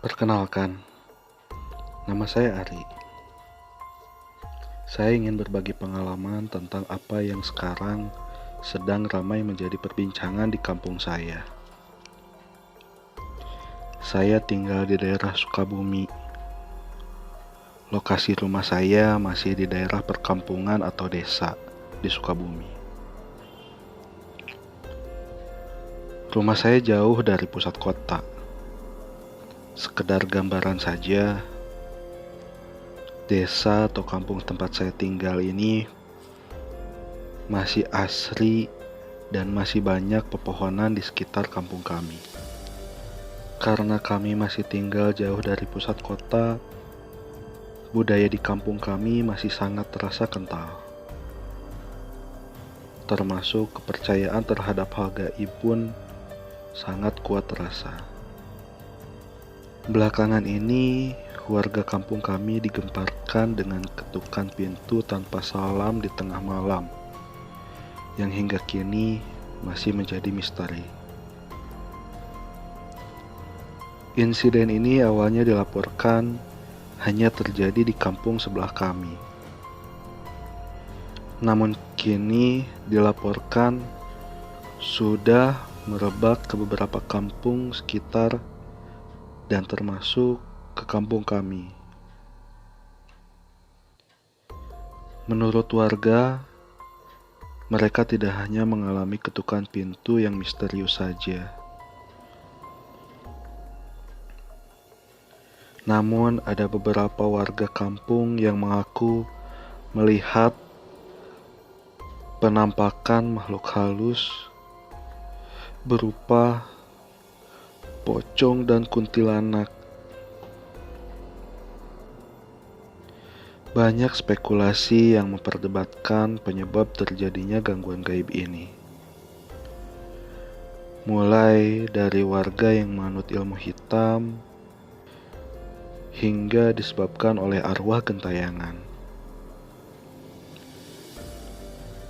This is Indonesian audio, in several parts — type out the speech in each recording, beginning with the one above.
Perkenalkan, nama saya Ari. Saya ingin berbagi pengalaman tentang apa yang sekarang sedang ramai menjadi perbincangan di kampung saya. Saya tinggal di daerah Sukabumi. Lokasi rumah saya masih di daerah perkampungan atau desa di Sukabumi. Rumah saya jauh dari pusat kota. Sekedar gambaran saja, desa atau kampung tempat saya tinggal ini masih asri dan masih banyak pepohonan di sekitar kampung kami. Karena kami masih tinggal jauh dari pusat kota, budaya di kampung kami masih sangat terasa kental. Termasuk kepercayaan terhadap hal gaib pun sangat kuat terasa. Belakangan ini, warga kampung kami digemparkan dengan ketukan pintu tanpa salam di tengah malam, yang hingga kini masih menjadi misteri. Insiden ini awalnya dilaporkan hanya terjadi di kampung sebelah kami. Namun kini dilaporkan sudah merebak ke beberapa kampung sekitar dan termasuk ke kampung kami. Menurut warga, mereka tidak hanya mengalami ketukan pintu yang misterius saja. Namun ada beberapa warga kampung yang mengaku melihat penampakan makhluk halus berupa pocong dan kuntilanak. Banyak spekulasi yang memperdebatkan penyebab terjadinya gangguan gaib ini. Mulai dari warga yang menganut ilmu hitam, hingga disebabkan oleh arwah gentayangan.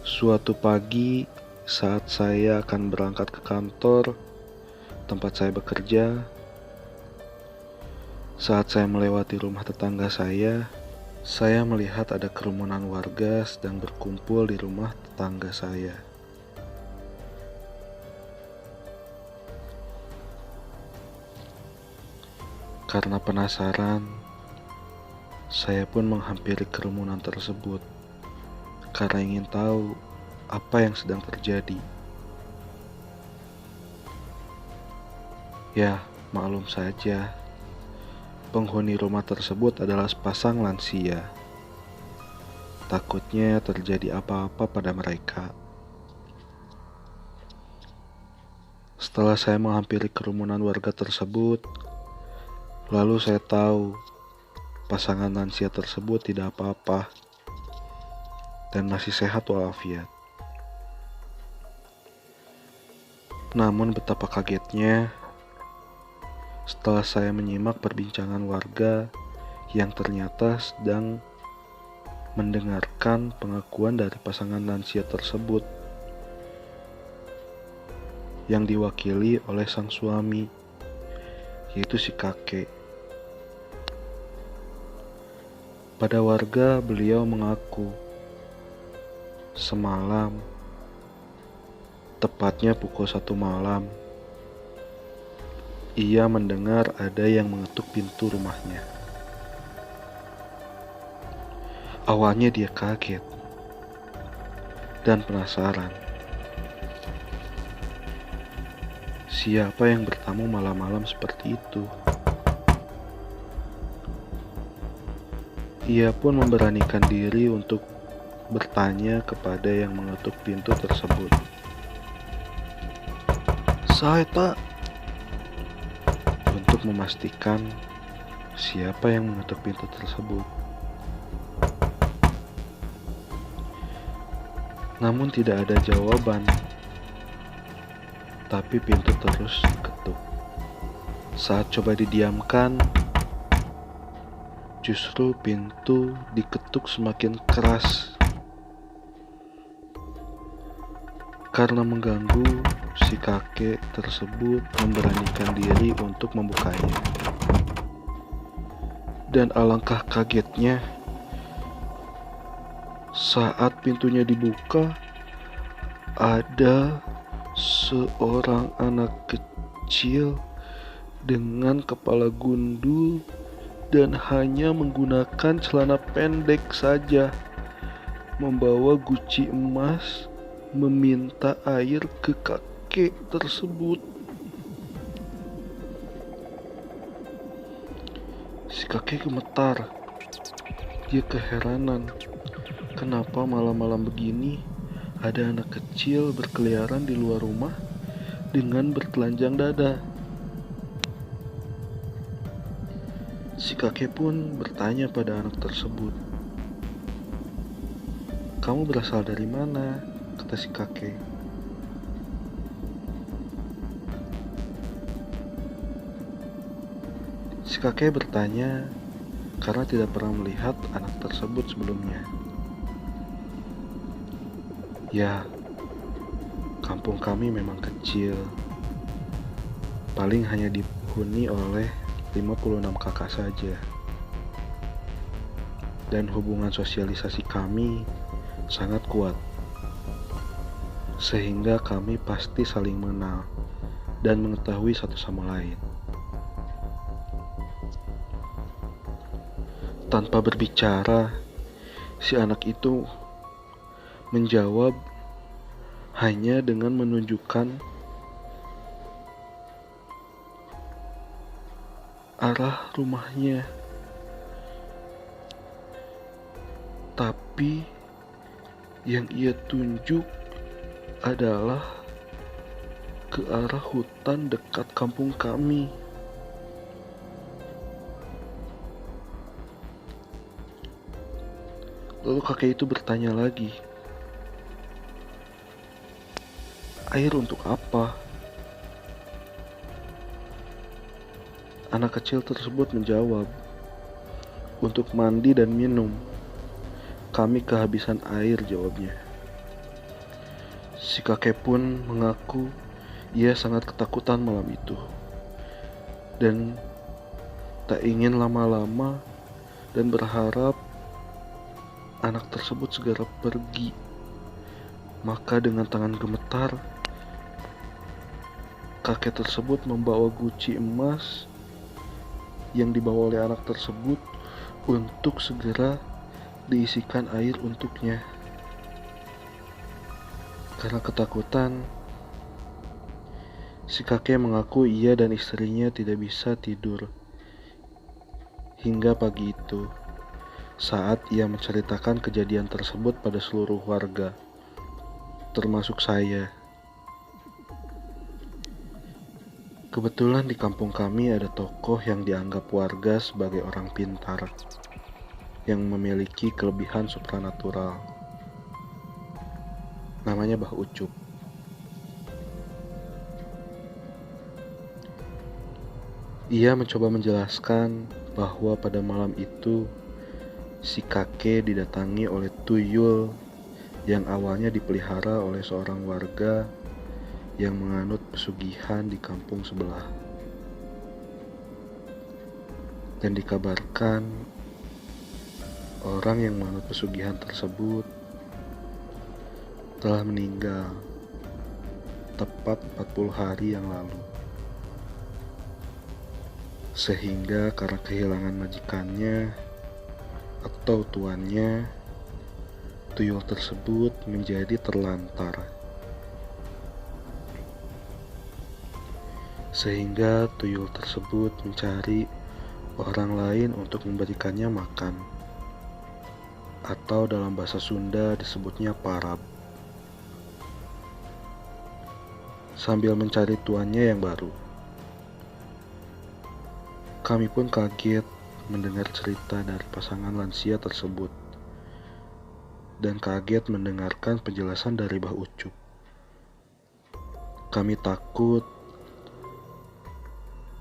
Suatu pagi, saat saya akan berangkat ke kantor, tempat saya bekerja, saat saya melewati rumah tetangga saya melihat ada kerumunan warga sedang berkumpul di rumah tetangga saya. Karena penasaran, saya pun menghampiri kerumunan tersebut karena ingin tahu apa yang sedang terjadi. Ya, maklum saja, penghuni rumah tersebut adalah sepasang lansia. Takutnya terjadi apa-apa pada mereka. Setelah saya menghampiri kerumunan warga tersebut, lalu saya tahu pasangan lansia tersebut tidak apa-apa dan masih sehat walafiat. Namun betapa kagetnya setelah saya menyimak perbincangan warga yang ternyata sedang mendengarkan pengakuan dari pasangan lansia tersebut yang diwakili oleh sang suami, yaitu si kakek. Pada warga, beliau mengaku semalam, tepatnya pukul 1 malam, ia mendengar ada yang mengetuk pintu rumahnya. Awalnya dia kaget dan penasaran. Siapa yang bertamu malam-malam seperti itu? Ia pun memberanikan diri untuk bertanya kepada yang mengetuk pintu tersebut. "Saya, Pak," untuk memastikan siapa yang mengetuk pintu tersebut. Namun tidak ada jawaban, tapi pintu terus diketuk. Saat coba didiamkan, justru pintu diketuk semakin keras. Karena mengganggu, si kakek tersebut memberanikan diri untuk membukanya. Dan alangkah kagetnya saat pintunya dibuka, ada seorang anak kecil dengan kepala gundul dan hanya menggunakan celana pendek saja, membawa guci emas, meminta air ke kakek tersebut. Si kakek gemetar. Dia keheranan, kenapa malam-malam begini ada anak kecil berkeliaran di luar rumah dengan bertelanjang dada. Si kakek pun bertanya pada anak tersebut, "Kamu berasal dari mana?" kata si kakek. Si kakek bertanya karena tidak pernah melihat anak tersebut sebelumnya. "Ya, kampung kami memang kecil. Paling hanya dihuni oleh 56 kakak saja. Dan hubungan sosialisasi kami sangat kuat. Sehingga kami pasti saling mengenal dan mengetahui satu sama lain." Tanpa berbicara, si anak itu menjawab hanya dengan menunjukkan arah rumahnya. Tapi yang ia tunjuk adalah ke arah hutan dekat kampung kami. Lalu kakek itu bertanya lagi, "Air untuk apa?" Anak kecil tersebut menjawab, "Untuk mandi dan minum. Kami kehabisan air," jawabnya. Si kakek pun mengaku ia sangat ketakutan malam itu dan tak ingin lama-lama dan berharap anak tersebut segera pergi. Maka dengan tangan gemetar, kakek tersebut membawa guci emas yang dibawa oleh anak tersebut untuk segera diisikan air untuknya. Karena ketakutan, si kakek mengaku ia dan istrinya tidak bisa tidur hingga pagi itu, saat ia menceritakan kejadian tersebut pada seluruh warga, termasuk saya. Kebetulan di kampung kami ada tokoh yang dianggap warga sebagai orang pintar, yang memiliki kelebihan supranatural. Namanya Mbah Ucup. Ia mencoba menjelaskan bahwa pada malam itu si kakek didatangi oleh tuyul yang awalnya dipelihara oleh seorang warga yang menganut pesugihan di kampung sebelah. Dan dikabarkan orang yang menganut pesugihan tersebut telah meninggal tepat 40 hari yang lalu. Sehingga karena kehilangan majikannya atau tuannya, tuyul tersebut menjadi terlantar. Sehingga tuyul tersebut mencari orang lain untuk memberikannya makan, atau dalam bahasa Sunda disebutnya parab, sambil mencari tuannya yang baru. Kami pun kaget mendengar cerita dari pasangan lansia tersebut, dan kaget mendengarkan penjelasan dari Mbah Ucup. Kami takut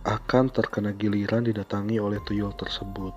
akan terkena giliran didatangi oleh tuyul tersebut.